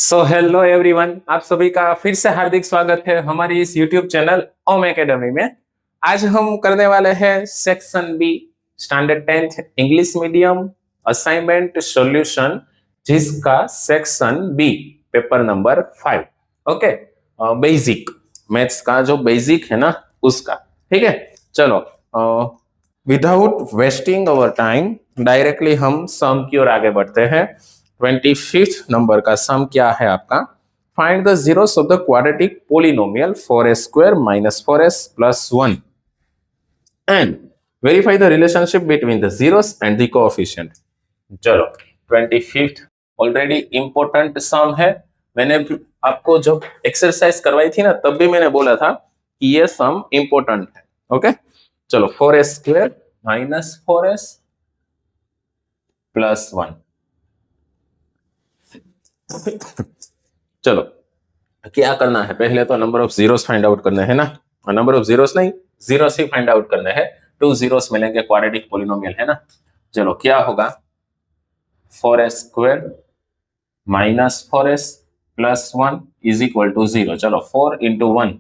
So hello everyone, आप सभी का फिर से हार्दिक स्वागत है हमारी इस यूट्यूब चैनल ओम एकेडमी में। आज हम करने वाले हैं section B standard 10th English medium assignment solution, जिसका section B paper number 5। Okay, basic maths का जो बेसिक है ना उसका। ठीक है, चलो without wasting our time directly हम सम की ओर आगे बढ़ते हैं। 25th नंबर का सम क्या है आपका? Find the zeros of the quadratic polynomial 4s² - 4s + 1 and verify the relationship between the zeros and the coefficient. चलो, 25th ऑलरेडी इंपॉर्टेंट सम है। मैंने आपको जब एक्सरसाइज करवाई थी ना, तब भी मैंने बोला था कि ये सम इंपॉर्टेंट है। ओके, चलो 4s² - 4s + 1। चलो, क्या करना है? पहले तो number of zeros find out करने हैं ना। नंबर ऑफ जीरोस नहीं, जीरोस ही फाइंड आउट करने हैं। 2 जीरोस मिलेंगे, क्वाड्रेटिक पॉलिनोमियल है ना। चलो, क्या होगा? 4s² - 4s + 1 = 0। चलो, 4 × 1,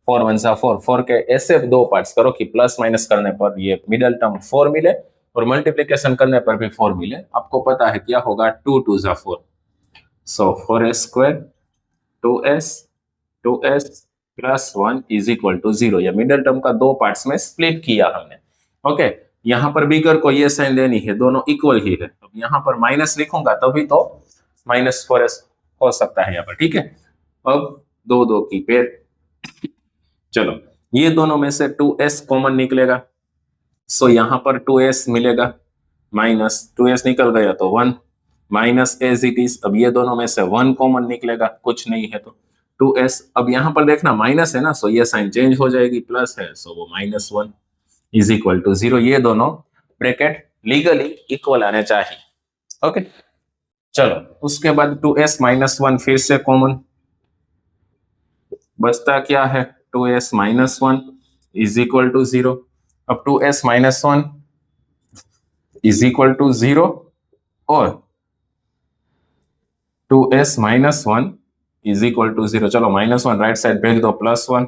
4 × 1 = 4। 4 के ऐसे दो पार्ट्स करो कि प्लस माइनस करने पर ये मिडल टर्म 4 मिले और मल्टीप्लीकेशन करने पर भी 4 मिले। आपको पता है क्या होगा? 2 × 2 = 4। सो 4s², 2s, 2s + 1 = 0। या मिडल टर्म का दो पार्ट्स में स्प्लिट किया हमने। ओके, यहाँ पर बिगर को ये साइन देनी है, दोनों इक्वल ही है। अब यहाँ पर माइनस लिखूंगा तभी तो -4s हो सकता है यहाँ पर। ठीक है, अब दो दो की पेयर। चलो, ये दोनों में से 2s कॉमन निकलेगा, सो यहाँ पर 2s मिलेगा, माइनस 2s निकल गया तो 1 माइनस एज इट इज। अब ये दोनों में से 1 कॉमन निकलेगा, कुछ नहीं है तो 2s। अब यहाँ पर देखना माइनस है ना, सो ये साइन चेंज हो जाएगी, प्लस है सो वो -1 = 0। ये दोनों ब्रैकेट लीगली इक्वल आने चाहिए। ओके, चलो उसके बाद 2s - 1 फिर से कॉमन बचता क्या है? 2s - 1 = 0। अब 2s - 1 = 0 और 2s - 1 = 0। चलो, -1 राइट साइड भेज दो, +1,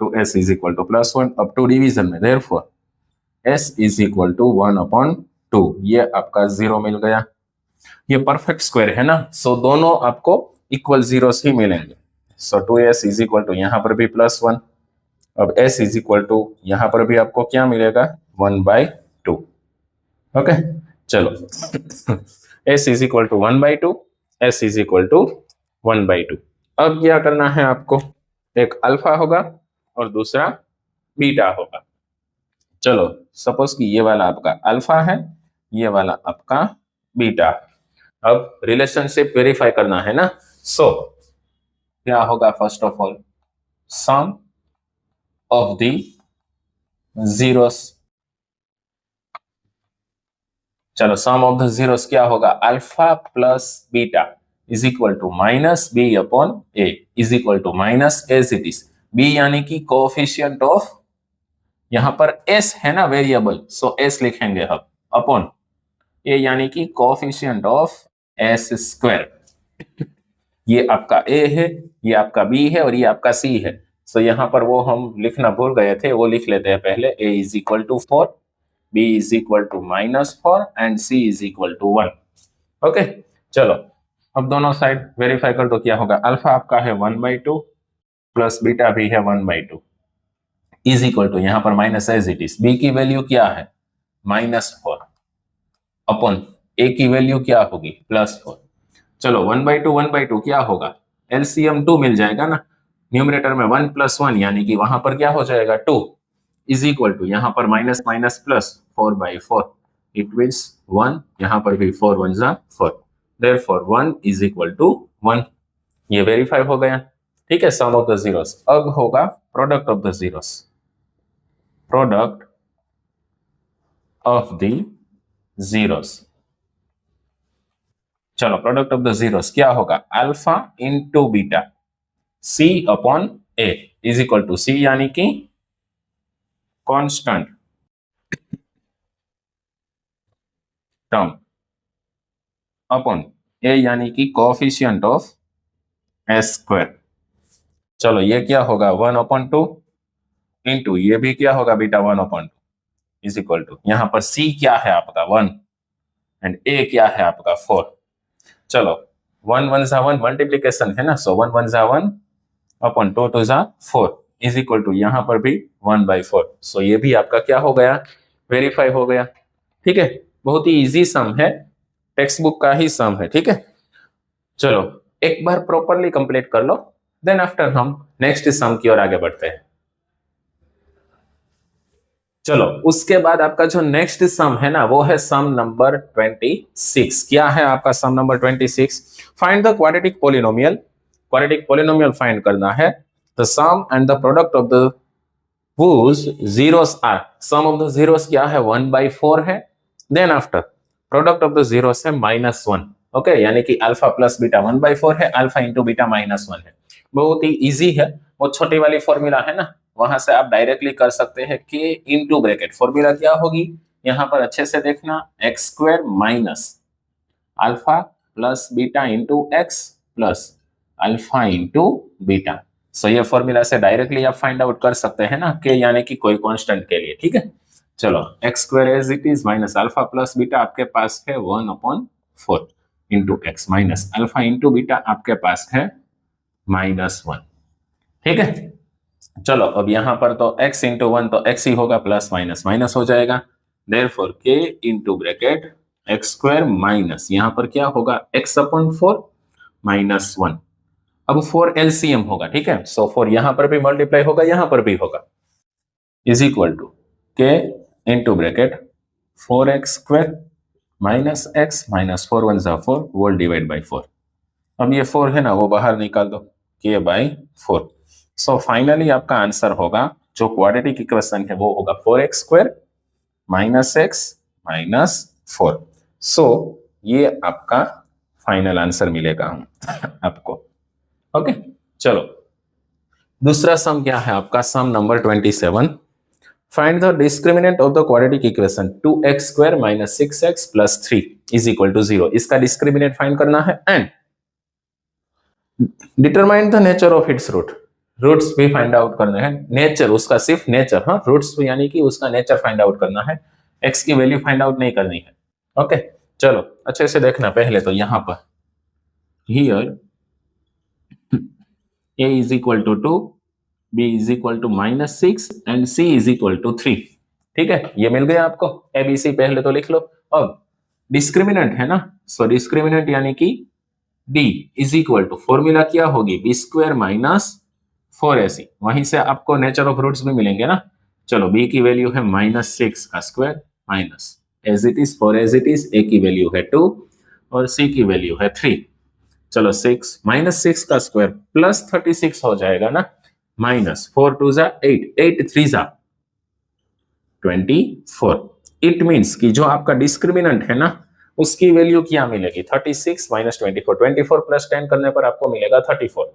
2s = +1। अब 2 डिवीजन में, देयरफॉर s = 1/2। ये आपका 0 मिल गया। ये परफेक्ट स्क्वायर है ना, सो दोनों आपको इक्वल जीरोस ही मिलेंगे। सो 2s = यहाँ पर भी +1। अब s = यहाँ पर भी आपको क्या मिलेगा? 1/2। ओके, चलो s = 1/2, s = 1/2। अब क्या करना है आपको? एक अल्फा होगा और दूसरा बीटा होगा। चलो, सपोज कि ये वाला आपका अल्फा है, ये वाला आपका बीटा। अब रिलेशनशिप वेरीफाई करना है ना, सो क्या होगा? First of all, sum of the zeros. चलो, सम ऑफ द जीरोस क्या होगा? Alpha plus beta = -b/a = -as it is। b यानी कि कोएफिशिएंट ऑफ, यहां पर s है ना वेरिएबल, सो s लिखेंगे हम, अपॉन a यानी कि कोएफिशिएंट ऑफ s²। ये आपका a है, ये आपका b है और ये आपका c है। सो यहाँ पर वो हम लिखना भूल गए थे, वो लिख लेते हैं पहले। a = 4, b = -4 and c = 1। Okay, चलो अब दोनों साइड वेरीफाई कर दो। क्या होगा? अल्फा आपका है 1/2 प्लस बीटा भी है 1/2 = यहाँ पर minus as it is. b की वैल्यू क्या है? -4 अपॉन a की वैल्यू क्या होगी? +4। चलो, 1/2 1/2 क्या होगा? एलसीएम 2 मिल जाएगा ना। न्यूमरेटर में 1 + 1 यानी कि वहां पर क्या हो जाएगा? 2 = यहाँ पर minus minus plus 4/4। It means 1, यहाँ पर भी 4 1 = 4। देयरफॉर 1 = 1। ये वेरीफाई हो गया। ठीक है, सम ऑफ द जीरोस। अब होगा product of the zeros. Product of the zeros. चलो, प्रोडक्ट ऑफ द जीरोस क्या होगा? Alpha into beta c/a = c यानी कि कांस्टेंट टर्म, अपॉन a यानी कि कोएफिशिएंट ऑफ एस स्क्वायर। चलो ये क्या होगा 1/2 इंटू ये भी क्या होगा बेटा 1/2 इज इक्वल टू यहाँ पर सी क्या है आपका 1 एंड ए क्या है आपका 4। चलो 1 1 जा 1 मल्टीप्लीकेशन है ना, सो 1 1 जा 1 अपॉन 2 2 जा 4 इज इक्वल टू यहाँ पर भी 1/4। सो ये भी आपका क्या हो गया, वेरीफाई हो गया। ठीक है, बहुत ही इजी सम है, टेक्स्ट बुक का ही सम है। ठीक है, चलो एक बार प्रॉपरली कंप्लीट कर लो, देन आफ्टर हम नेक्स्ट सम की ओर आगे बढ़ते हैं। चलो उसके बाद आपका जो नेक्स्ट सम है ना वो है सम नंबर 26। क्या है आपका sum number 26? Find the quadratic polynomial. Quadratic polynomial find करना है। The sum and the product of the whose zeros are, sum of the zeros क्या है 1/4 है, then after product of the zeros है -1। ओके, यानी कि अल्फा प्लस बीटा 1/4 है, alpha into beta -1 है। बहुत ही इजी है, वो छोटी वाली फॉर्मूला है ना, वहां से आप डायरेक्टली कर सकते हैं कि इंटू ब्रैकेट फॉर्मूला क्या होगी यहाँ पर अच्छे से देखना, x square minus alpha plus beta into x plus alpha into beta. So ये फॉर्मूला से डायरेक्टली आप फाइंड आउट कर सकते हैं ना कि यानी कि कोई कांस्टेंट के लिए। ठीक है, चलो x square as it is minus alpha plus beta आपके पास है 1/4 into x minus alpha into beta आपके पास है -1। ठीक है, चलो अब यहाँ पर तो x इंटू 1 तो x ही होगा, प्लस माइनस माइनस हो जाएगा, therefore k into bracket x square minus यहाँ पर क्या होगा x/4 -1। अब 4 एलसीएम होगा। ठीक है, सो 4 यहां पर भी मल्टीप्लाई होगा, यहां पर भी होगा, इज इक्वल टू के into bracket 4x² minus x minus 4 1 जा 4 होल डिवाइड बाई 4। अब ये 4 है ना वो बाहर निकाल दो, के बाई 4। सो फाइनली आपका आंसर होगा जो क्वाड्रेटिक इक्वेशन है वो होगा 4x² माइनस एक्स माइनस 4। सो ये आपका फाइनल आंसर मिलेगा आपको। ओके, चलो दूसरा सम क्या है आपका, sum number 27। Find the discriminant of the quadratic equation 2x² minus 6x plus 3 is equal to 0। इसका डिस्क्रिमिनेंट फाइंड करना है and determine the nature of its root. Roots भी फाइंड आउट करने हैं, नेचर उसका सिर्फ नेचर, हाँ रूट्स यानी कि उसका नेचर फाइंड आउट करना है, x की वैल्यू फाइंड आउट नहीं करनी है। ओके, चलो अच्छे से देखना, पहले तो यहां पर here a is equal to 2, b is equal to -6 and c is equal to 3। ठीक है, ये मिल गया आपको, ए बी सी पहले तो लिख लो। अब डिस्क्रिमिनेंट है ना, सो डिस्क्रिमिनेंट यानी कि d is equal to formula क्या होगी b² माइनस 4ac। वहीं से आपको नेचर ऑफ रूट्स भी मिलेंगे ना। चलो b की वैल्यू है -6 का square minus as it is 4 as it is, a की वैल्यू है 2 और c की वैल्यू है 3। चलो 6 -6 का स्क्वायर प्लस 36 हो जाएगा ना, माइनस 4 2 जा 8 8 3 जा 24। इट मीन्स कि जो आपका डिस्क्रिमिनेंट है ना उसकी वैल्यू क्या मिलेगी 36 माइनस 24, 24 प्लस 10 करने पर आपको मिलेगा 34,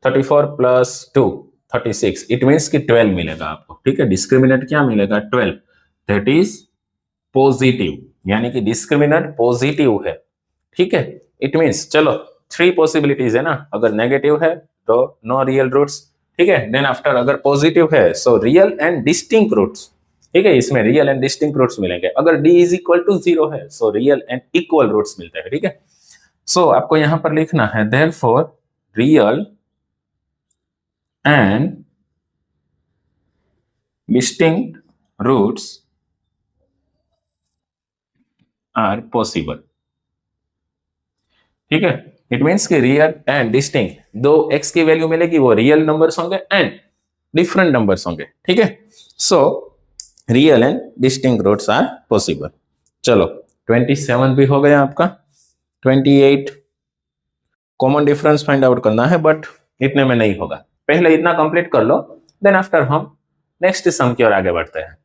34 प्लस 2 36, इट मीन्स कि 12 मिलेगा आपको। ठीक है, डिस्क्रिमिनेंट क्या मिलेगा 12, दैट इज पॉजिटिव, यानी कि डिस्क्रिमिनेंट पॉजिटिव है। ठीक है, इट मीन्स चलो 3 पॉसिबिलिटीज है ना, अगर नेगेटिव है तो नो रियल रूट्स। ठीक है, देन आफ्टर अगर पॉजिटिव है so real and distinct roots. ठीक है, इसमें रियल एंड डिस्टिंक्ट रूट्स मिलेंगे। अगर d इज इक्वल टू 0 है so real and equal roots मिलते हैं। ठीक है, सो आपको यहां पर लिखना है therefore real and distinct roots are possible. ठीक है, इट मीन्स कि रियल एंड डिस्टिंक्ट दो x की वैल्यू मिलेगी, वो रियल नंबर्स होंगे एंड डिफरेंट नंबर्स होंगे। ठीक है, so real and distinct roots are possible. चलो 27 भी हो गया आपका, 28 कॉमन डिफरेंस फाइंड आउट करना है बट इतने में नहीं होगा, पहले इतना कंप्लीट कर लो, देन आफ्टर हम नेक्स्ट सम की ओर आगे बढ़ते हैं।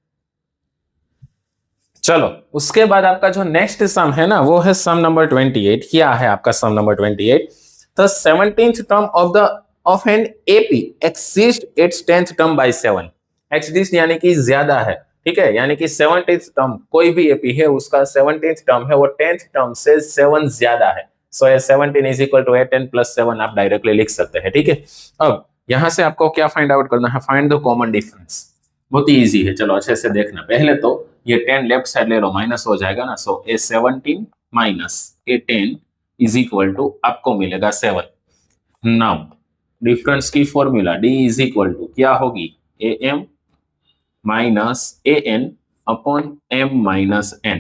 चलो उसके बाद आपका जो नेक्स्ट सम है ना वो है सम नंबर 28। क्या है आपका sum number 28? The 17th term of an AP exceeds its 10th term by 7। Exceeds यानी कि ज्यादा है। ठीक है, यानी कि 17th टर्म कोई भी एपी है उसका 17th टर्म है वो 10th टर्म से 7 ज्यादा है। So A17 is equal to A10 plus 7 आप डायरेक्टली लिख सकते हैं, ठीक है। अब यहां से आपको क्या फाइंड आउट करना है, फाइंड द कॉमन डिफरेंस। बहुत ही इजी है, चलो अच्छे से देखना। पहले तो ये 10 लेफ्ट साइड ले लो, माइनस हो जाएगा ना। So A17 minus A10 is equal to आपको मिलेगा 7। नाउ डिफरेंस की formula D is equal to क्या होगी, AM minus AN upon M minus N,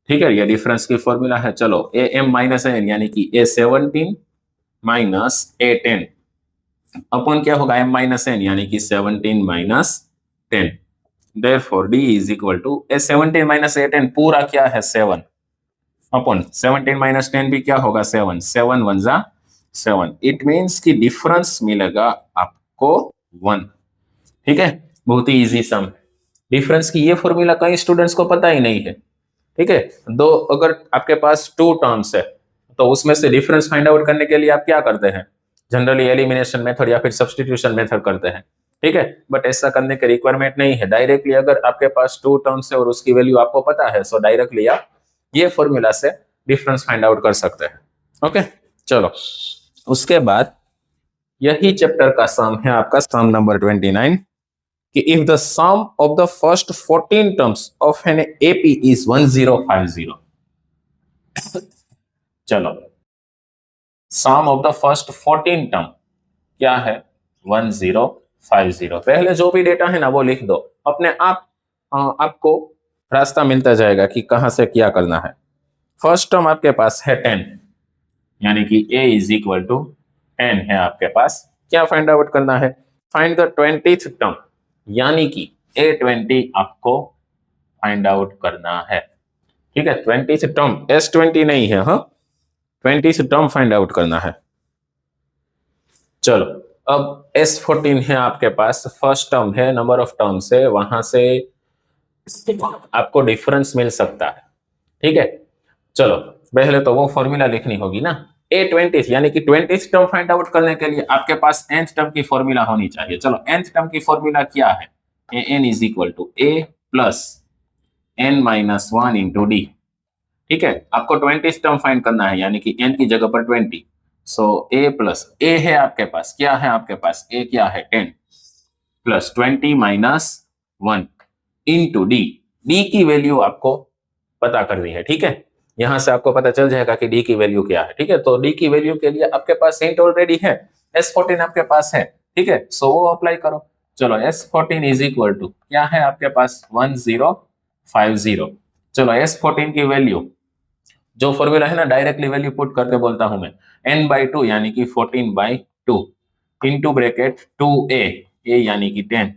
ठीक है। ये डिफरेंस की फॉर्मूला है। चलो AM माइनस एन यानी कि A17 माइनस A10 अपॉन क्या होगा M माइनस एन यानी कि 17 minus 10। Therefore D is equal to A17 minus A10 पूरा क्या है 7 अपॉन 17 माइनस 10 भी क्या होगा 7, 7 1 जा 7। इट मीन्स कि डिफरेंस मिलेगा आपको 1, ठीक है। बहुत ही इजी सम। डिफरेंस की ये फॉर्मूला कई स्टूडेंट्स को पता ही नहीं है, ठीक है। दो अगर आपके पास 2 टर्म्स है तो उसमें से डिफरेंस फाइंड आउट करने के लिए आप क्या करते हैं, जनरली एलिमिनेशन मेथड या फिर सब्स्टिट्यूशन मेथड करते हैं, ठीक है। बट ऐसा करने की रिक्वायरमेंट नहीं है। डायरेक्टली अगर आपके पास 2 टर्म्स है और उसकी वैल्यू आपको पता है, सो डायरेक्टली आप ये फॉर्मूला से डिफरेंस फाइंड आउट कर सकते हैं। ओके, चलो उसके बाद यही चैप्टर का सम है आपका सम नंबर 29 कि if the sum of the first 14 terms of an AP is 1050। चलो sum of the first 14 term क्या है 1050। पहले जो भी डेटा है ना वो लिख दो, अपने आप आपको रास्ता मिलता जाएगा कि कहां से क्या करना है। फर्स्ट टर्म आपके पास है 10 यानी कि a इज इक्वल टू 10 है आपके पास। क्या फाइंड आउट करना है, फाइंड द 20th टर्म यानी कि A20 आपको फाइंड आउट करना है, ठीक है। 20th टर्म S20 नहीं है, हाँ 20th टर्म फाइंड आउट करना है। चलो अब S14 है आपके पास, फर्स्ट टर्म है, नंबर ऑफ टर्म्स है, वहां से आपको डिफरेंस मिल सकता है, ठीक है। चलो पहले तो वो फॉर्मूला लिखनी होगी ना। A20 यानी कि 20th टर्म फाइंड आउट करने के लिए आपके पास nth टर्म की फॉर्मूला होनी चाहिए। चलो nth टर्म की फॉर्मूला क्या है, an is equal to a plus n minus 1 into d, ठीक है। आपको 20th टर्म फाइंड करना है यानी कि n की जगह पर 20। सो a प्लस a है आपके पास, क्या है आपके पास a क्या है 10 plus 20 minus 1 into D. D की वैल्यू आपको पता करनी है, ठीक है। यहां से आपको पता चल जाएगा कि डी की वैल्यू क्या है, ठीक है। तो डी की वैल्यू के लिए आपके पास हिंट ऑलरेडी है, S14 आपके पास है, ठीक है। सो वो अप्लाई करो। चलो S14 इज इक्वल टू क्या है आपके पास 1050। चलो S14 की वैल्यू जो फॉर्मूला है ना डायरेक्टली वैल्यू पुट करके बोलता हूं मैं, n/2 यानी कि 14/2 इंटू ब्रैकेट 2a, a यानी कि 10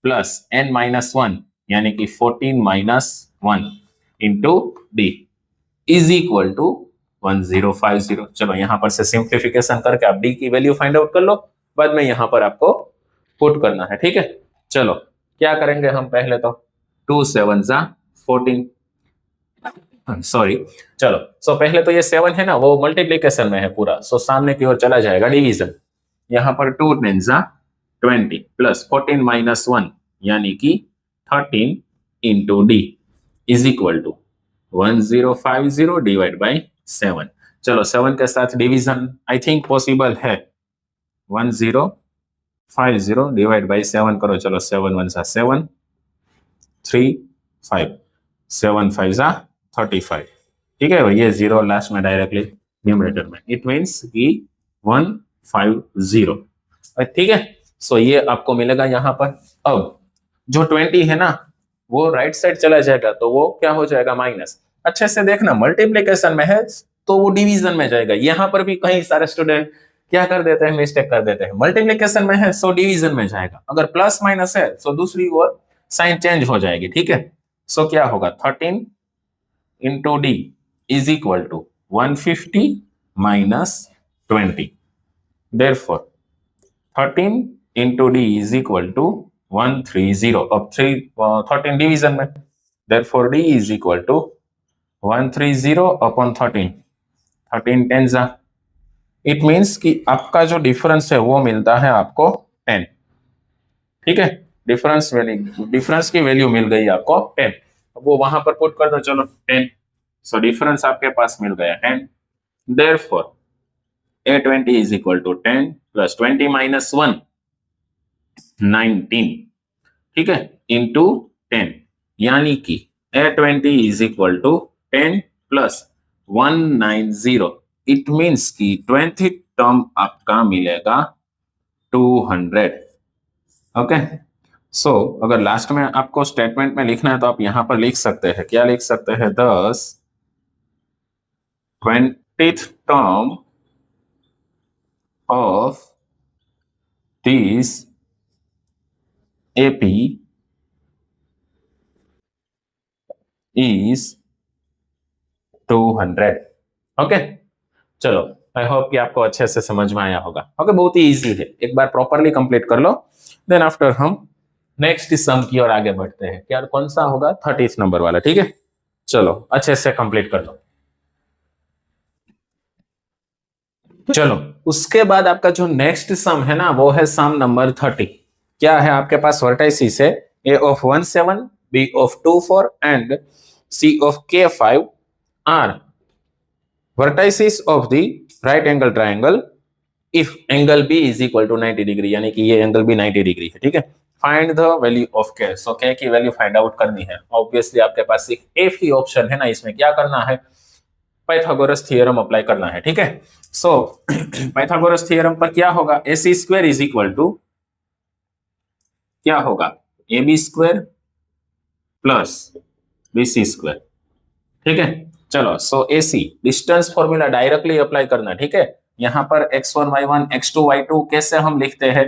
प्लस n माइनस 1 यानी कि 14 minus 1 into d is equal to 1050। चलो यहां पर से सिंप्लीफिकेशन करके आप डी की वैल्यू फाइंड आउट कर लो, बाद में यहां पर आपको पुट करना है, ठीक है। चलो क्या करेंगे हम, पहले तो 2 7 जा 14, सॉरी। चलो सो पहले तो ये 7 है ना वो मल्टीप्लीकेशन में है पूरा, सो सामने की ओर चला जाएगा डिवीजन। यहां पर 2 10 जा 20 प्लस 14 माइनस 1 यानी कि 13 into d is equal to 1050 divide by 7। चलो 7 के साथ डिवीजन आई थिंक पॉसिबल है, 1050 डिवाइड बाई 7 करो। चलो 7 1 जा 7 3 5 7 5 जा 35, ठीक है। ये जीरो लास्ट में डायरेक्टली न्यूमरेटर में, इट मीन्स कि 150, ठीक है। सो ये आपको मिलेगा यहां पर। अब जो 20 है ना वो राइट साइड चला जाएगा तो वो क्या हो जाएगा माइनस। अच्छे से देखना, मल्टीप्लीकेशन में है तो वो डिवीजन में जाएगा। यहां पर भी कई सारे स्टूडेंट क्या कर देते हैं, मिस्टेक कर देते हैं। मल्टीप्लीकेशन में है सो डिवीजन में जाएगा, अगर प्लस माइनस है तो दूसरी ओर साइन चेंज हो जाएगी, ठीक है। सो क्या होगा 13 into d is equal to 150 minus 20। Therefore 13 into d is equal to 130। अब 13 डिवीजन में, therefore d is equal to 130 upon 13, 13 10 जा। इट मीन्स कि आपका जो डिफरेंस है वो मिलता है आपको 10, ठीक है। डिफरेंस की वैल्यू मिल गई आपको 10, वो वहां पर पुट कर दो। चलो 10, सो डिफरेंस आपके पास मिल गया 10। Therefore, A20 is equal to 10 plus 20 minus 1, 19, ठीक है, इंटू 10, यानी कि A20 is equal to 10 plus 190. It means कि 20 टर्म आपका मिलेगा 200. ओके, सो अगर लास्ट में आपको स्टेटमेंट में लिखना है तो आप यहां पर लिख सकते हैं, क्या लिख सकते हैं, 20th term of this AP is 200. Okay, चलो, आई होप कि आपको अच्छे से समझ में आया होगा. ओके, बहुत ही इजी है, एक बार प्रॉपरली कंप्लीट कर लो, देन आफ्टर हम नेक्स्ट सम की ओर आगे बढ़ते हैं. क्या कौन सा होगा, 30th नंबर वाला. ठीक है, चलो अच्छे से कंप्लीट कर लो. चलो, उसके बाद आपका जो नेक्स्ट सम है ना, वो है सम नंबर 30. क्या है आपके पास, वर्टाइसिस है A of 17, B of 24 and C of K5 are vertices of the right angle triangle if angle B is equal to 90 degree, यानी कि ये एंगल भी 90 डिग्री है. ठीक है, find the value of K. So K की value find out करनी है. ऑब्वियसली आपके पास एक F ही ऑप्शन है ना, इसमें क्या करना है, पाइथागोरस थ्योरम अप्लाई करना है. ठीक है, सो पाइथागोरस थ्योरम पर क्या होगा, AC square is equal to क्या होगा, AB square plus BC square. ठीक है, चलो, so AC distance formula directly apply करना. ठीक है, यहां पर x1 y1 x2 y2 कैसे हम लिखते हैं,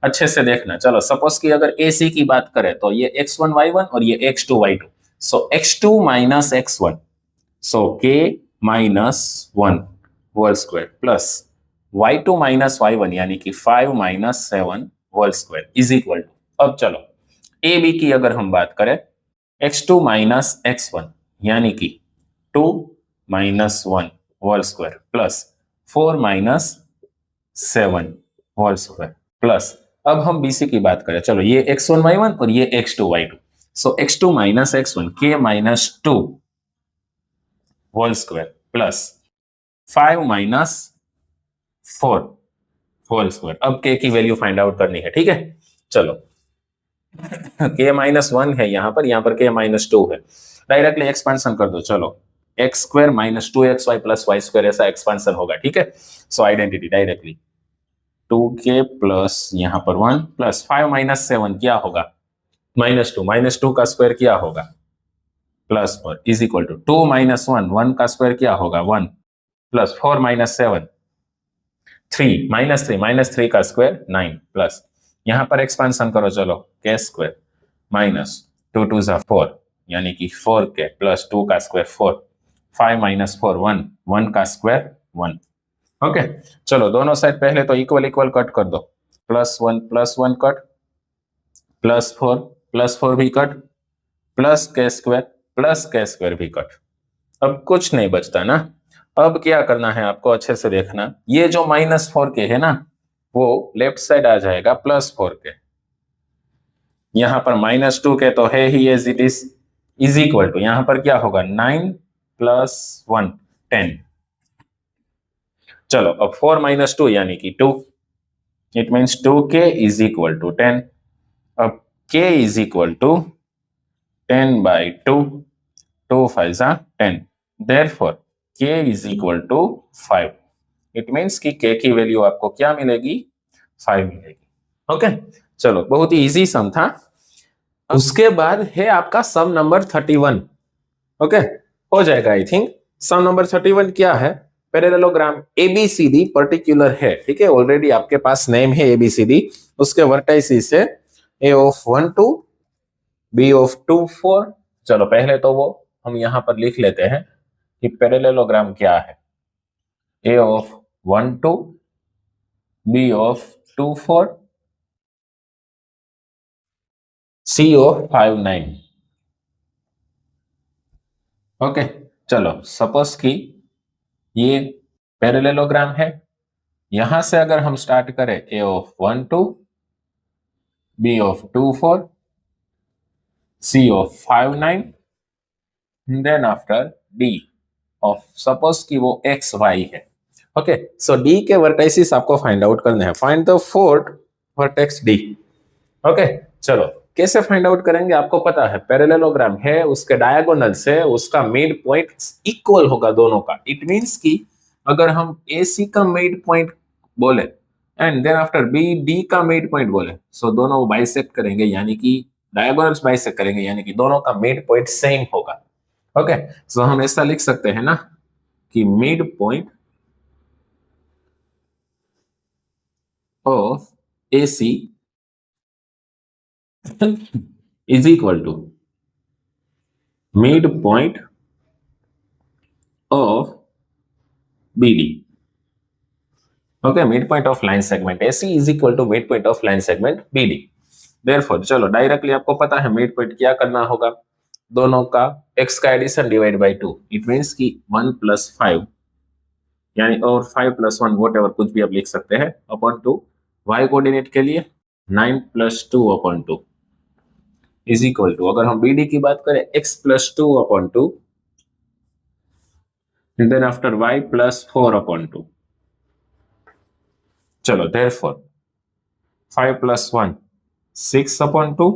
अच्छे से देखना. चलो, सपोज कि अगर AC की बात करें तो ये x1 y1 और ये x2 y2, so x2 minus x1, so K minus 1 whole square plus y2 minus y1 यानी कि 5 minus 7 whole square is equal to. अब चलो, AB की अगर हम बात करें, x2 माइनस x1 यानी कि 2 minus 1 whole square plus 4 minus 7 whole square plus, अब हम BC की बात करें, चलो ये x1 y1 और ये x2 y2, so x2 minus x1 K minus 2 whole square plus 5 minus 4 whole square. अब K की वैल्यू फाइंड आउट करनी है. ठीक है, चलो, K माइनस 1 है यहाँ पर K माइनस 2 है, डायरेक्टली एक्सपेंशन कर दो. चलो, x square minus 2xy plus y square, ऐसा एक्सपेंशन होगा. ठीक है, सो आइडेंटिटी डायरेक्टली 2K प्लस यहाँ पर 1 प्लस 5 माइनस 7 क्या होगा, माइनस टू का स्क्वायर क्या होगा, plus 4 is equal to 2 minus 1, 1 का स्क्वायर क्या होगा 1 प्लस 4 माइनस 7 3 माइनस 3 का स्क्वायर 9 प्लस, यहां पर एक्सपेंशन करो. चलो, K स्क्वायर माइनस 2 2 जा 4 यानी कि 4K प्लस 2 का स्क्वायर 4, 5 माइनस 4 1, 1 का स्क्वायर 1. ओके, चलो, दोनों साइड पहले तो इक्वल इक्वल कट कर दो. प्लस 1 कट, प्लस 4 भी कट, प्लस K स्क्वायर भी कट. अब कुछ नहीं बचता ना. अब क्या करना है आपको, अच्छे से देखना, ये जो माइनस 4K है ना, वो लेफ्ट साइड आ जाएगा प्लस 4K. यहां पर माइनस 2K तो है ही as it is equal to, यहां पर क्या होगा 9 प्लस 1 10. चलो, अब 4 माइनस 2 यानी कि 2, it means 2K is equal to 10. अब K is equal to 10 by 2, 2 5 10, therefore K is equal to 5. It means कि K की वैल्यू आपको क्या मिलेगी, 5 मिलेगी. ओके, चलो, बहुत ही इजी सम था. उसके बाद है आपका सम नंबर 31. ओके, हो जाएगा आई थिंक. सम नंबर 31 क्या है, पैरेललोग्राम ABCD पर्टिकुलर है. ठीक है, ऑलरेडी आपके पास नेम है ABCD, उसके वर्टाइसिस है A of 1 2, B of 2 4. चलो, पहले तो वो हम यहां पर लिख लेते हैं कि पैरेललोग्राम क्या है, A of 1 2, B of 2 4, C of 5 9. Okay, चलो, सपोज कि ये पैरेललोग्राम है. यहां से अगर हम स्टार्ट करें A of 1 2, B of 2 4, C of 5 9, then after D of, suppose कि वो एक्स वाई है। ओके, सो डी के वर्टाइसिस आपको फाइंड आउट करने हैं। Find the fourth vertex D. Okay, चलो कैसे फाइंड आउट करेंगे, आपको पता है पैरेललोग्राम है, उसके डायगोनल से उसका मिड पॉइंट इक्वल होगा दोनों का। इट मींस कि अगर हम AC का मिड पॉइंट बोले एंड देन आफ्टर BD का मिड पॉइंट बोले, सो दोनों बाइसेक्ट करेंगे, यानी कि डायगोनल्स बाइसेक्ट करेंगे, यानी कि दोनों का मिड पॉइंट सेम होगा। ओके, सो हम ऐसा लिख सकते हैं ना कि mid point of AC is equal to midpoint of BD. Okay, midpoint of line segment AC is equal to midpoint of line segment BD. Therefore, चलो डायरेक्टली आपको पता है midpoint क्या करना होगा, दोनों का x का addition divide by 2। It means कि 1 + 5 यानी और 5 + 1 वॉट एवर कुछ भी आप लिख सकते हैं अपॉन 2। y कोऑर्डिनेट के लिए 9 + 2 अपॉन 2 इज इक्वल टू, अगर हम BD की बात करें x + 2 upon 2 and then after y + 4 upon 2. चलो therefore 5 + 1 6 upon 2,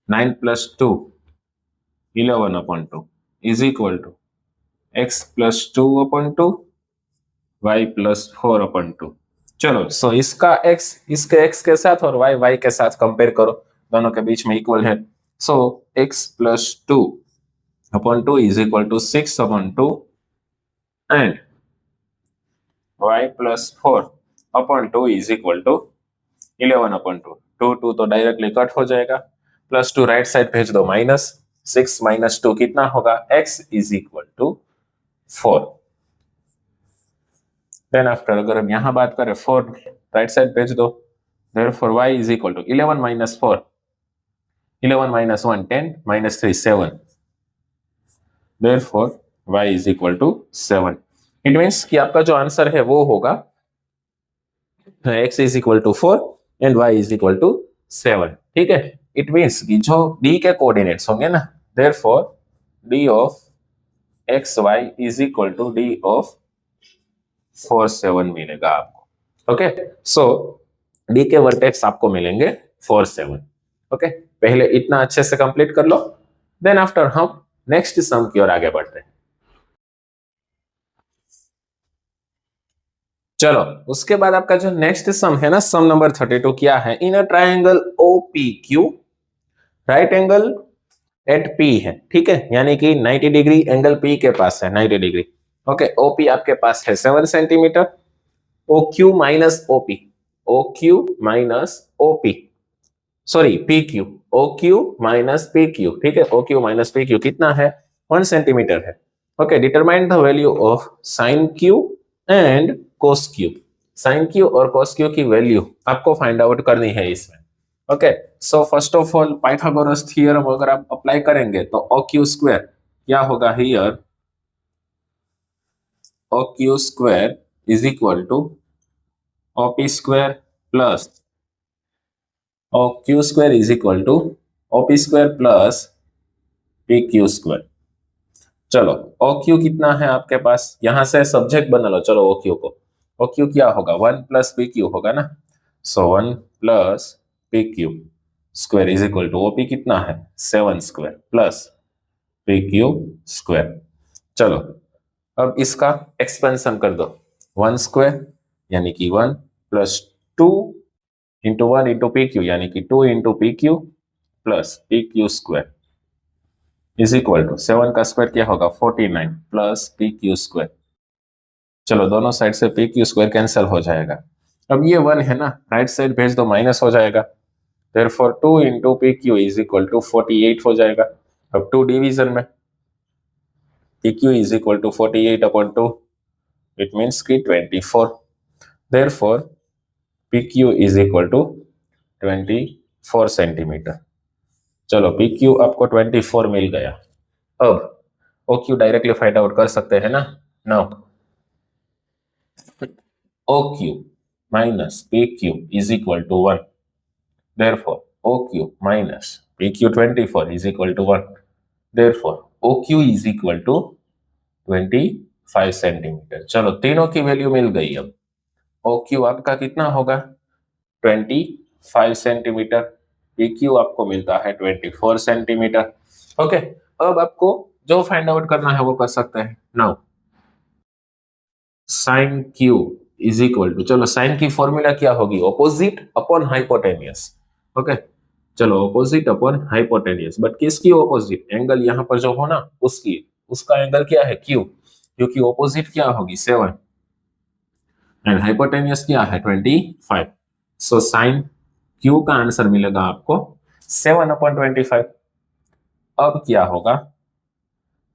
9 + 2 11 upon 2 is equal to x + 2 upon 2 y + 4 upon 2। चलो सो इसका x इसके x के साथ और y के साथ कंपेयर करो, दोनों के बीच में इक्वल है। सो x + 2 upon 2 is equal to 6 upon 2 and y + 4 upon 2 is equal to 11 upon 2। 2 तो डायरेक्टली कट हो जाएगा, +2 राइट साइड भेज दो, -6 - 2 कितना होगा, x is equal to 4। Then after अगर हम यहां बात करें 4 राइट साइड भेज दो, therefore y is equal to 11 - 4, 11 - 1 10 - 3 7, therefore y is equal to 7। It means कि आपका जो आंसर है वो होगा x is equal to 4 and y is equal to 7। ठीक है, इट मींस कि जो d के कोऑर्डिनेट्स होंगे ना, therefore d of xy is equal to d of 4 7 मिलेगा आपको। ओके, सो d के वर्टेक्स आपको मिलेंगे 4 7। ओके, पहले इतना अच्छे से कंप्लीट कर लो, देन आफ्टर हम नेक्स्ट सम की ओर आगे बढ़ते हैं। चलो उसके बाद आपका जो नेक्स्ट सम है ना, सम नंबर 32 क्या है, in a triangle OPQ right angle at P है। ठीक है, यानी कि 90 डिग्री एंगल P के पास है, 90 डिग्री। ओके, OP आपके पास है 7 centimetre, OQ minus OP, OQ minus OP, sorry PQ, OQ minus PQ। ठीक है, OQ माइनस PQ कितना है, 1 सेंटीमीटर है। Okay, determine the value of sine Q and cos Q। Sine Q और cos Q की वैल्यू आपको find out करनी है इसमें। Okay, so first of all Pythagoras theorem अगर आप अप्लाई करेंगे तो OQ² क्या होगा here, OQ² is equal to OP² plus OQ² is equal to OP² plus PQ²। चलो OQ कितना है आपके पास, यहां से सब्जेक्ट बना लो। चलो OQ को, OQ क्या होगा, 1 + PQ होगा ना, so 1 + PQ² is equal to OP कितना है, 7² प्लस PQ²। चलो अब इसका एक्सपेंशन कर दो, 1² यानी कि 1 + 2 × 1 × PQ यानी कि 2 × PQ plus PQ² is equal to 7 का स्क्वायर क्या होगा, 49 प्लस PQ²। चलो दोनों साइड से PQ² कैंसिल हो जाएगा। अब ये 1 है ना, राइट साइड भेज दो, माइनस हो जाएगा, therefore 2 × PQ is equal to 48 हो जाएगा। अब 2 डिवीजन में PQ is equal to 48/2, it means कि 24, therefore PQ is equal to 24 centimetre. चलो PQ आपको 24 मिल गया। अब OQ डायरेक्टली फाइंड आउट कर सकते हैं ना, now OQ minus PQ is equal to 1, therefore OQ minus PQ 24 is equal to 1, therefore OQ is equal to 25 centimetre. चलो तीनों की वैल्यू मिल गई। अब OQ आपका कितना होगा 25 सेंटीमीटर, PQ आपको मिलता है 24 सेंटीमीटर। ओके, अब आपको जो फाइंड आउट करना है वो कर सकते हैं। Now sine Q is equal to, चलो साइन की फॉर्मूला क्या होगी, ऑपोजिट अपॉन हाइपोटेनियस। ओके, चलो ऑपोजिट अपॉन हाइपोटेनियस, बट किसकी ऑपोजिट, एंगल यहाँ पर जो हो ना उसकी, उसका एंगल क्या है क्यू, क्योंकि ऑपोजिट क्या होगी 7 एंड हाइपोटेनियस क्या है 25। सो साइन क्यू का आंसर मिलेगा आपको 7/25। अब क्या होगा,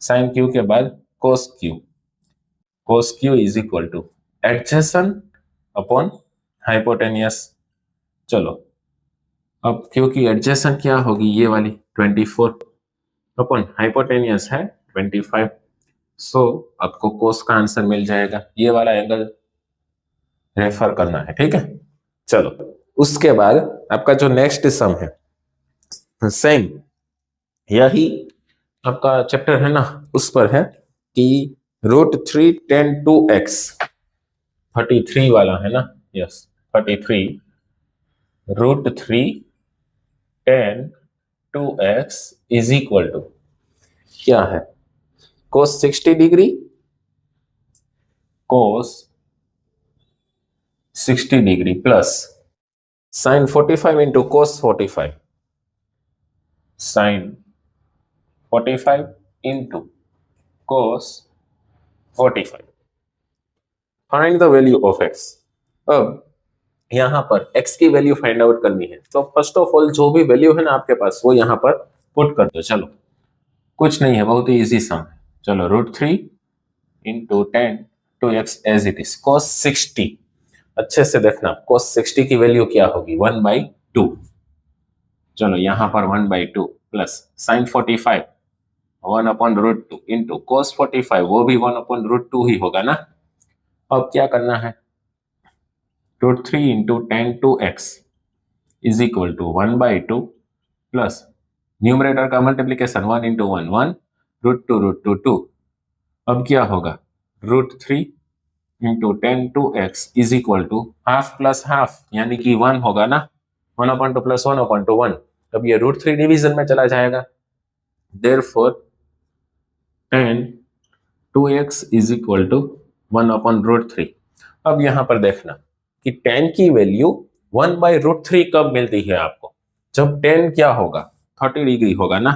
साइन क्यू के बाद cos Q, cos Q is equal to adjacent upon hypotenuse. चलो अब क्योंकि एडजेसेंट क्या होगी ये वाली 24 अपॉन हाइपोटेनियस है 25, सो आपको कोस का आंसर मिल जाएगा। ये वाला एंगल रेफर करना है, ठीक है। चलो उसके बाद आपका जो नेक्स्ट सम है सेम यही आपका चैप्टर है ना, उस पर है कि √3 tan 2x, 33 वाला है ना, yes 33 √3 tan 2x is equal to क्या है, cos 60 degree, cos 60 degree plus sin 45 into cos 45, sin 45 into cos 45, find the value of x। अब यहाँ पर x की वैल्यू फाइंड आउट करनी है, तो फर्स्ट ऑफ ऑल जो भी वैल्यू है ना आपके पास वो यहाँ पर पुट कर दो। चलो कुछ नहीं है, बहुत ही इजी सम है। चलो √3 into tan 2x as it is, cos 60, अच्छे से देखना cos 60 की वैल्यू क्या होगी 1/2। चलो यहाँ पर 1/2 प्लस sin 45 1/√2 इंटू cos 45, वो भी 1/√2 ही होगा ना। अब क्या करना है, √3 into tan 2x is equal to 1/2 plus numerator का मल्टीप्लीकेशन 1 इंटू 1 1 √2 2। अब क्या होगा, √3 into tan 2x is equal to half plus half यानी कि 1 होगा ना, 1/2 प्लस 1/1। अब ये √3 डिवीजन में चला जाएगा, therefore tan 2x is equal to 1/√3। अब यहां पर देखना कि tan की वैल्यू 1/√3 कब मिलती है आपको, जब tan क्या होगा 30 डिग्री होगा ना,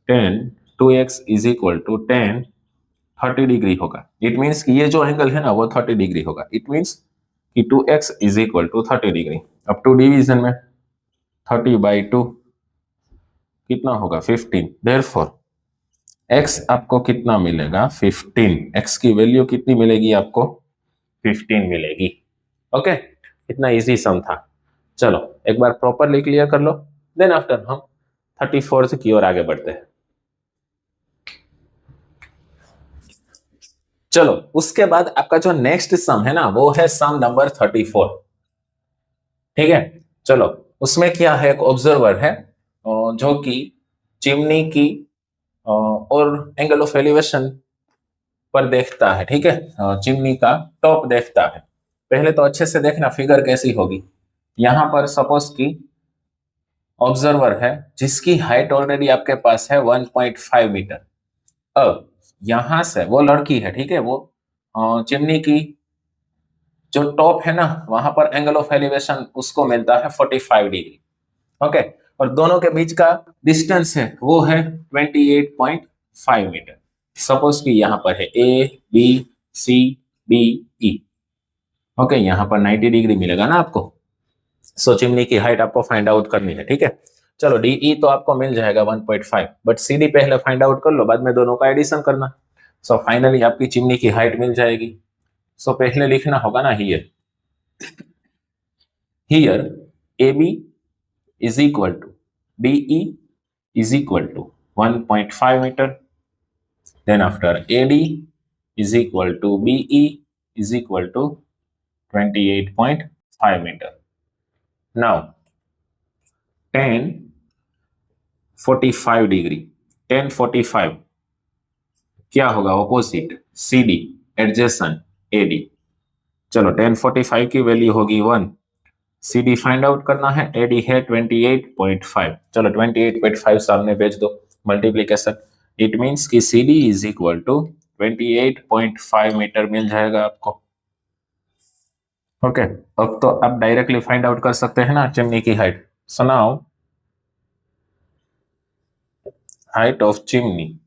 tan 2x is equal to tan 30 degree होगा। इट मीन्स कि ये जो एंगल है ना वो 30 डिग्री होगा। इट मीन्स कि 2x is equal to 30 degree. अब 2 डिवीजन में 30/2 कितना होगा 15, देयरफॉर x आपको कितना मिलेगा 15, x की वैल्यू कितनी मिलेगी आपको 15 मिलेगी। ओके, इतना इजी सम था। चलो एक बार प्रॉपरली क्लियर कर लो, देन आफ्टर हम 34 की ओर आगे बढ़ते हैं। चलो उसके बाद आपका जो नेक्स्ट सम है ना वो है सम नंबर 34, ठीक है। चलो उसमें क्या है, एक ऑब्जर्वर है जो कि चिमनी की और एंगल ऑफ एलिवेशन पर देखता है, ठीक है, चिमनी का टॉप देखता है। पहले तो अच्छे से देखना फिगर कैसी होगी। यहां पर सपोज की ऑब्जर्वर है जिसकी हाइट ऑलरेडी आपके पास है 1.5 मीटर। अब यहां से वो लड़की है, ठीक है, वो चिमनी की जो टॉप है ना वहां पर एंगल ऑफ एलिवेशन उसको मिलता है 45 डिग्री। ओके, और दोनों के बीच का डिस्टेंस है वो है 28.5 मीटर। सपोज कि यहाँ पर है A B C D E. Okay, यहाँ पर 90 डिग्री मिलेगा ना आपको। सो चिमनी की हाइट आपको फाइंड आउट करनी है, ठीक है। चलो डीई तो आपको मिल जाएगा 1.5, बट सीडी पहले फाइंड आउट कर लो, बाद में दोनों का एडिशन करना। सो फाइनली आपकी चिमनी की हाइट मिल जाएगी। सो पहले लिखना होगा ना here, here AB is equal to DE is equal to 1.5 meter. Then after AD is equal to BE is equal to 28.5 meter. Now tan 45 degree, tan 45 क्या होगा opposite C D adjacent A D. चलो 1045 की value होगी 1, C D find out करना है, A D है 28.5। चलो 28.5 सामने भेज दो मल्टीप्लीकेशन, इट मीन्स कि C D is equal to 28.5 metre मिल जाएगा आपको। ओके अब तो आप डायरेक्टली फाइंड आउट कर सकते हैं ना चिमनी की height. So now height of chimney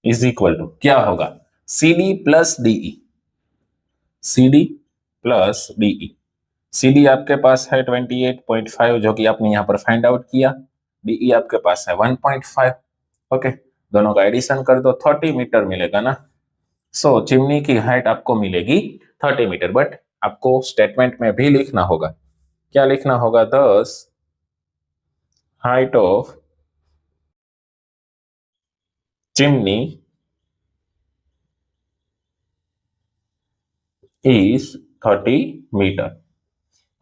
is equal to क्या होगा, C D plus D E, C D plus D E. C D आपके पास है 28.5 जो कि आपने यहाँ पर फाइंड आउट किया, डीई आपके पास है 1.5। ओके दोनों का एडिशन कर दो 30 मीटर मिलेगा ना। सो चिमनी की हाइट आपको मिलेगी 30 मीटर, बट आपको स्टेटमेंट में भी लिखना होगा, क्या लिखना होगा, this height of chimney is 30 metre.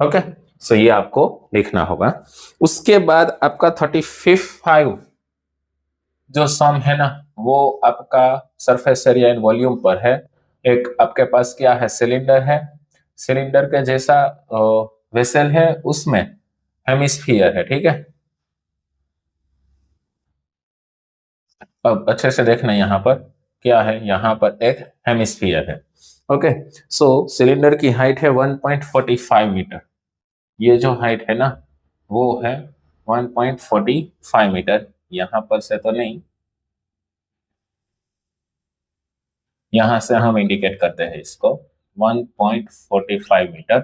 Okay so ये आपको लिखना होगा। उसके बाद आपका 35 जो सम है ना वो आपका सरफेस एरिया इन वॉल्यूम पर है। एक आपके पास क्या है, सिलेंडर है, सिलेंडर के जैसा वेसल है, उसमें हेमिस्फीयर है, ठीक है। अब अच्छे से देखना यहाँ पर क्या है, यहाँ पर एक हेमिस्फीयर है। ओके सो सिलेंडर की हाइट है 1.45 मीटर, ये जो हाइट है ना वो है 1.45 मीटर, यहां पर से तो नहीं, यहां से हम इंडिकेट करते हैं इसको 1.45 मीटर।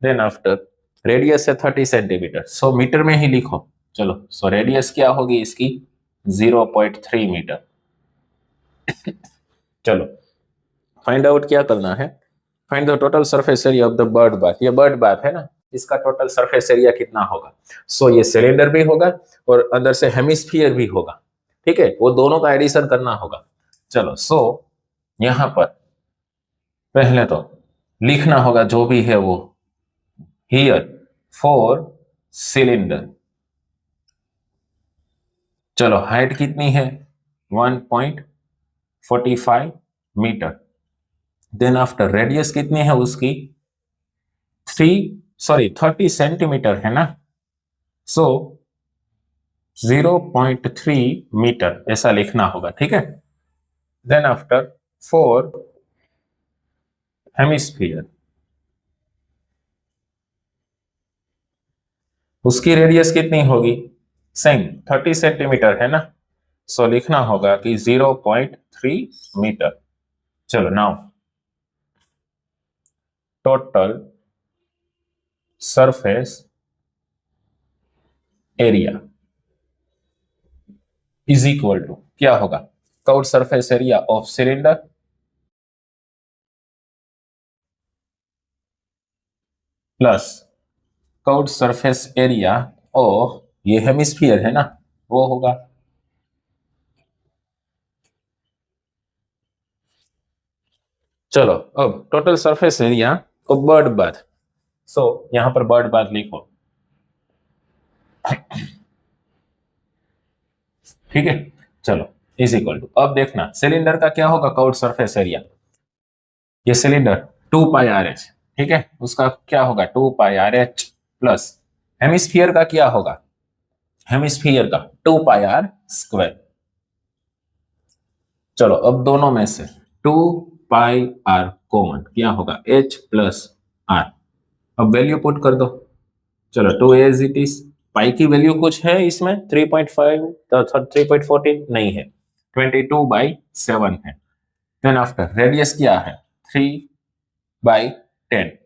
देन आफ्टर रेडियस है 30 सेंटीमीटर, सो मीटर में ही लिखो। चलो सो रेडियस क्या होगी इसकी 0.3 मीटर। चलो फाइंड आउट क्या करना है, find the total surface area of the bird bath. ये बर्ड बाथ है ना, इसका टोटल सरफेस एरिया कितना होगा। सो ये सिलेंडर भी होगा और अंदर से हेमिस्फीयर भी होगा, ठीक है, वो दोनों का एडिशन करना होगा। चलो सो यहां पर पहले तो लिखना होगा जो भी है वो, हियर फॉर सिलेंडर। चलो हाइट कितनी है 1.45 मीटर। देन आफ्टर रेडियस कितनी है उसकी 30 सेंटीमीटर है ना, सो 0.3 मीटर ऐसा लिखना होगा, ठीक है। देन आफ्टर फोर हेमिस्फीयर, उसकी रेडियस कितनी होगी सेम 30 सेंटीमीटर है ना, सो लिखना होगा कि 0.3 मीटर। चलो now total surface area is equal to क्या होगा, curved surface area of cylinder plus curved surface area of ये हेमिस्फीयर है ना वो होगा। चलो अब टोटल सरफेस एरिया को बर्ड बाथ, सो यहां पर बर्ड बाथ लिखो, ठीक है। चलो इज इक्वल टू, अब देखना सिलेंडर का क्या होगा कर्व्ड सरफेस एरिया, ये सिलेंडर 2 पाई आर एच, ठीक है, उसका क्या होगा 2 पाई आर एच प्लस हेमिस्फीयर का क्या होगा, हेमिस्फीयर का 2 पाई आर स्क्वायर। चलो अब दोनों में से 2 पाई आर कॉमन, क्या होगा एच प्लस आर। अब वैल्यू पुट कर दो, चलो 2 एज इट इज, पाई की वैल्यू कुछ है इसमें 3.5 तो 3.14 नहीं है, 22/7 है। देन आफ्टर रेडियस क्या है 3/10,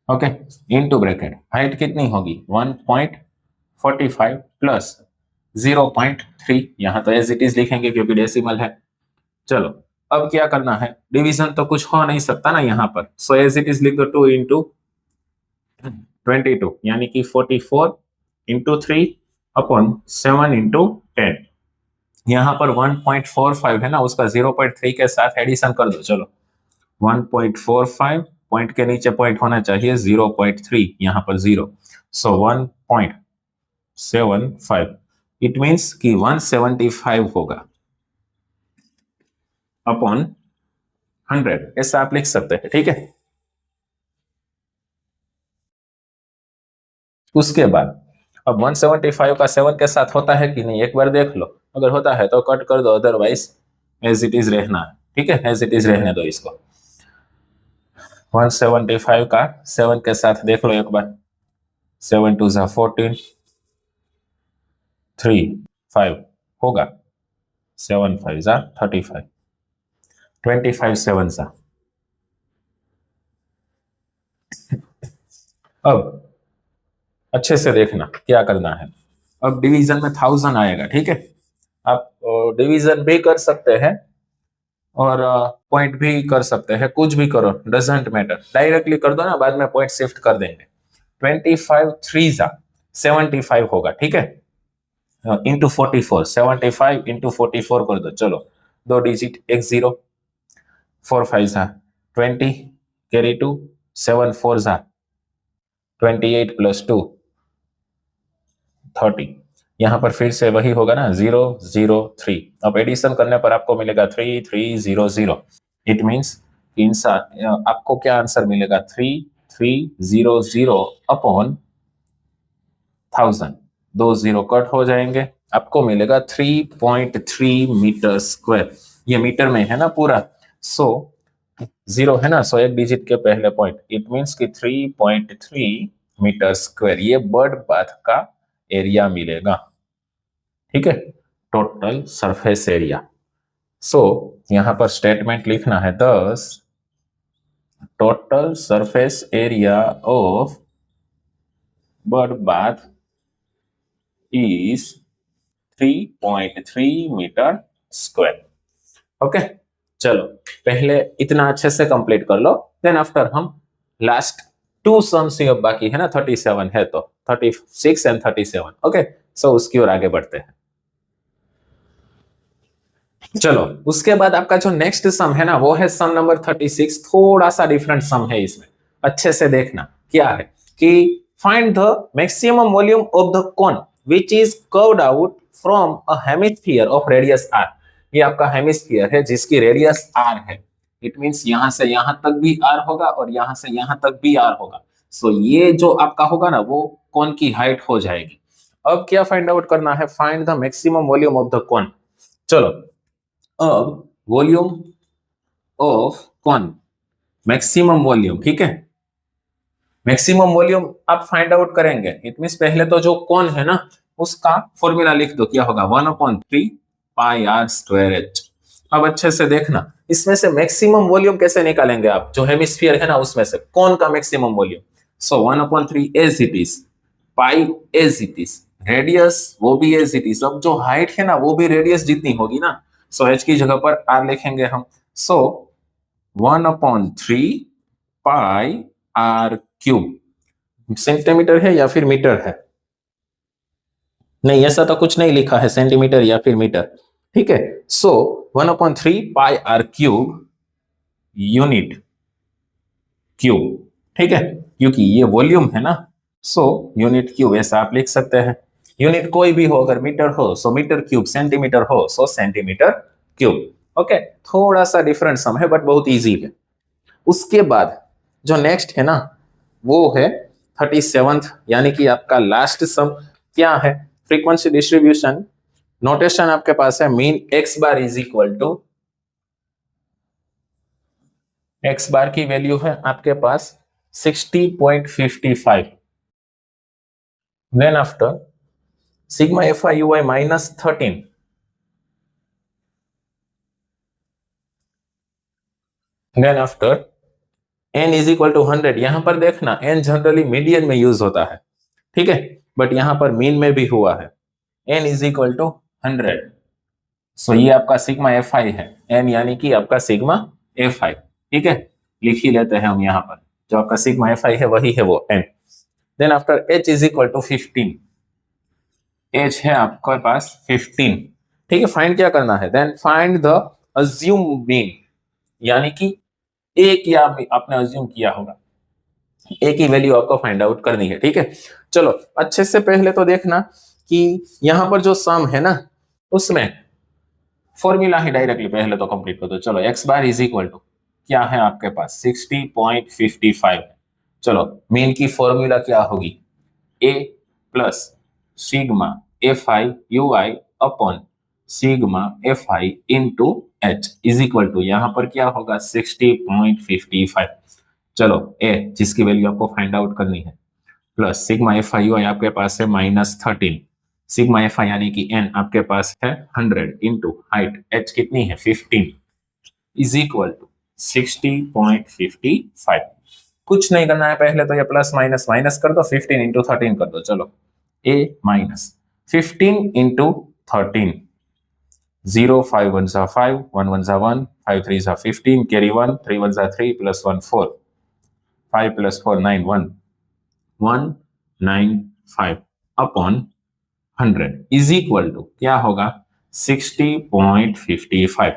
ओके, इनटू ब्रैकेट हाइट कितनी होगी 1.45 प्लस 0.3, यहां तो एज इट इज लिखेंगे क्योंकि डेसिमल है। चलो अब क्या करना है, डिवीजन तो कुछ हो नहीं सकता ना यहाँ पर, सो एज इट इज लिख दो 2 इंटू 22 यानी कि 44 इंटू 3 अपॉन 7 इंटू 10। यहां पर 1.45 है ना, उसका 0.3 के साथ एडिशन कर दो। चलो 1.45 पॉइंट के नीचे पॉइंट होना चाहिए 0.3, यहां पर 0, सो 1.75 इट मीन्स कि 175 होगा अपॉन 100, ऐसा आप लिख सकते हैं, ठीक है। उसके बाद अब 175 का 7 के साथ होता है कि नहीं, एक बार देख लो, अगर होता है तो कट कर दो, अदरवाइज एज इट इज रहना है, ठीक है, एज इट इज रहने दो इसको। 175 का 7 के साथ देख लो एक बार, 7 2 जा 14, 3 5 होगा, 7 5 जा 35, 25 7 जा। अब अच्छे से देखना क्या करना है। अब डिवीजन में 1000 आएगा, ठीक है। आप डिवीजन भी कर सकते हैं और पॉइंट भी कर सकते हैं, कुछ भी करो, डजेंट मैटर, डायरेक्टली कर दो ना, बाद में पॉइंट शिफ्ट कर देंगे। 25 3 जा 75 होगा, ठीक है, इंटू 44, 75 इंटू 44 कर दो, चलो 2 डिजिट, एक 0, 4 5 जा 20, कैरी 2, 7 4 जा 28 प्लस 2 30। यहां पर फिर से वही होगा ना, 0 0 3, अब एडिशन करने पर आपको मिलेगा 3 3 0 0। इट मीन्स आपको क्या आंसर मिलेगा, 3 3 0 0 अपॉन 1000, 2 0 कट हो जाएंगे, आपको मिलेगा 3.3 मीटर स्क्वायर। ये मीटर में है ना पूरा, सो 0 है ना, सो एक डिजिट के पहले पॉइंट, इट मीन्स कि 3.3 मीटर स्क्वायर ये बर्ड बाथ का एरिया मिलेगा, ठीक है, टोटल सरफेस एरिया। सो यहां पर स्टेटमेंट लिखना है, this total surface area of bird bath is 3.3 metre square. Okay, चलो पहले इतना अच्छे से कंप्लीट कर लो, देन आफ्टर हम लास्ट टू सम्स ही अब बाकी है ना, 37 है तो 36 एंड 37। ओके, सो उसकी ओर आगे बढ़ते हैं। चलो उसके बाद आपका जो नेक्स्ट सम है ना, वो है सम नंबर 36। थोड़ा सा डिफरेंट सम है इसमें, अच्छे से देखना क्या है कि find the maximum volume of the cone which is curved out from a hemisphere of radius r. ये आपका हेमिस्फीयर है जिसकी रेडियस आर है, इट मींस यहां से यहां तक भी आर होगा और यहां से यहां तक भी आर होगा। सो ये जो आपका होगा ना, वो कोन की हाइट हो जाएगी। अब क्या फाइंड आउट करना है, find the maximum volume of the कोन। चलो अब वॉल्यूम ऑफ कौन, मैक्सिमम वॉल्यूम, ठीक है, मैक्सिमम वॉल्यूम आप फाइंड आउट करेंगे, इट मींस पहले तो जो कौन है ना उसका फॉर्मूला लिख दो, क्या होगा 1/3 पाई आर स्क्वायर एच। अब अच्छे से देखना, इसमें से मैक्सिमम वॉल्यूम कैसे निकालेंगे आप, जो हेमिस्फीयर है ना उसमें से कौन का maximum volume. So 1/3 as it is, pi as it is, radius वो भी एज इट इज, अब जो हाइट है ना वो भी रेडियस जितनी होगी ना, सो एच की जगह पर आर लिखेंगे हम। सो 1/3 पाई आर क्यूब, सेंटीमीटर है या फिर मीटर है, नहीं ऐसा तो कुछ नहीं लिखा है सेंटीमीटर या फिर मीटर, ठीक है। सो 1/3 पाई आर क्यूब यूनिट क्यूब, ठीक है, क्योंकि ये वॉल्यूम है ना, सो यूनिट क्यूब ऐसा आप लिख सकते हैं। यूनिट कोई भी हो, अगर मीटर हो सो मीटर क्यूब, सेंटीमीटर हो सो सेंटीमीटर क्यूब। ओके, थोड़ा सा डिफरेंट सम है बट बहुत इजी है। उसके बाद जो नेक्स्ट है ना वो है 37th, यानी कि आपका लास्ट सम क्या है, फ्रीक्वेंसी डिस्ट्रीब्यूशन। नोटेशन आपके पास है, mean x bar is equal to, x bar की वैल्यू है आपके पास 60.55, then after sigma f i u i -13, then after n is equal to 100। यहां पर देखना n जनरली मीडियन में यूज होता है, ठीक है, बट यहां पर मीन में भी हुआ है, n इज इक्वल टू 100। सो ये आपका सिग्मा एफ आई है, n यानी कि आपका सिग्मा एफ आई, ठीक है, लिख ही लेते हैं हम यहाँ पर, जो आपका सिग्मा एफ आई है वही है वो n। Then after h is equal to 15, h है आपके पास 15, ठीक है। फाइंड क्या करना है, then find the assume mean, यानी कि एक या आपने अज्यूम किया होगा, एक ही वैल्यू आपको फाइंड आउट करनी है, ठीक है। चलो अच्छे से पहले तो देखना कि यहाँ पर जो सम है ना उसमें फॉर्मूला ही डायरेक्टली पहले तो कंप्लीट कर दो। चलो x bar is equal to क्या है आपके पास 60.55 है। चलो मीन की फॉर्मूला क्या होगी A plus sigma f i u i upon sigma f i into h is equal to यहाँ पर क्या होगा 60.55। चलो ए जिसकी वैल्यू आपको फाइंड आउट करनी है plus sigma f i u i आपके पास है -13 सिग्मा एफ आई यानी कि एन आपके पास है 100 इंटू हाइट एच कितनी है 15 इज इक्वल टू 60.55। कुछ नहीं करना है पहले तो ये प्लस माइनस माइनस कर दो 15 इंटू 13 कर दो। चलो ए माइनस 15 इंटू 13 0 5 1 जा 5 1 1 जा 1 5 3 जा 15 कैरी 1 3 1 जा 3 plus 1 4 5 plus 4 9 1 195 upon 100 is equal to क्या होगा 60.55।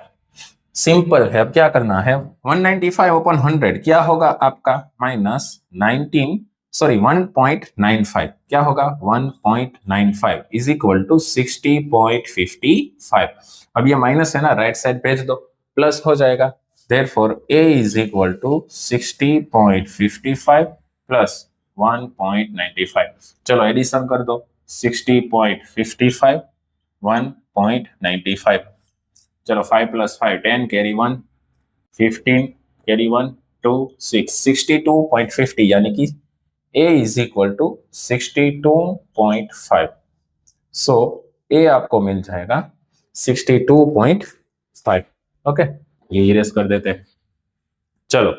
सिंपल है। अब क्या करना है 195 अपॉन 100 क्या होगा आपका -1.95 क्या होगा 1.95 इज इक्वल टू 60.55। अब ये माइनस है ना राइट साइड भेज दो प्लस हो जाएगा therefore a is equal to 60.55 plus 1.95। चलो एडिशन कर दो 60.55 1.95। चलो 5 प्लस 5 10 कैरी 1 15 कैरी 1 2 6 62.50 यानी कि a is equal to 62.5। So a आपको मिल जाएगा 62.5। ओके ये इरेज कर देते हैं। चलो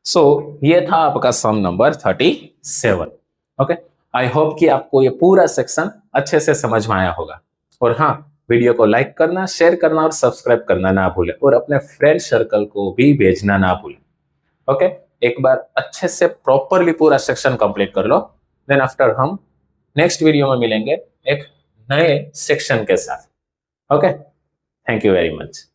सो ये था आपका sum number 37। Okay I hope कि आपको ये पूरा सेक्शन अच्छे से समझ में आया होगा। और हाँ वीडियो को लाइक करना शेयर करना और सब्सक्राइब करना ना भूलें और अपने फ्रेंड सर्कल को भी भेजना ना भूलें। ओके एक बार अच्छे से प्रॉपरली पूरा सेक्शन कंप्लीट कर लो देन आफ्टर हम नेक्स्ट वीडियो में मिलेंगे एक नए सेक्शन के साथ। Okay thank you very much.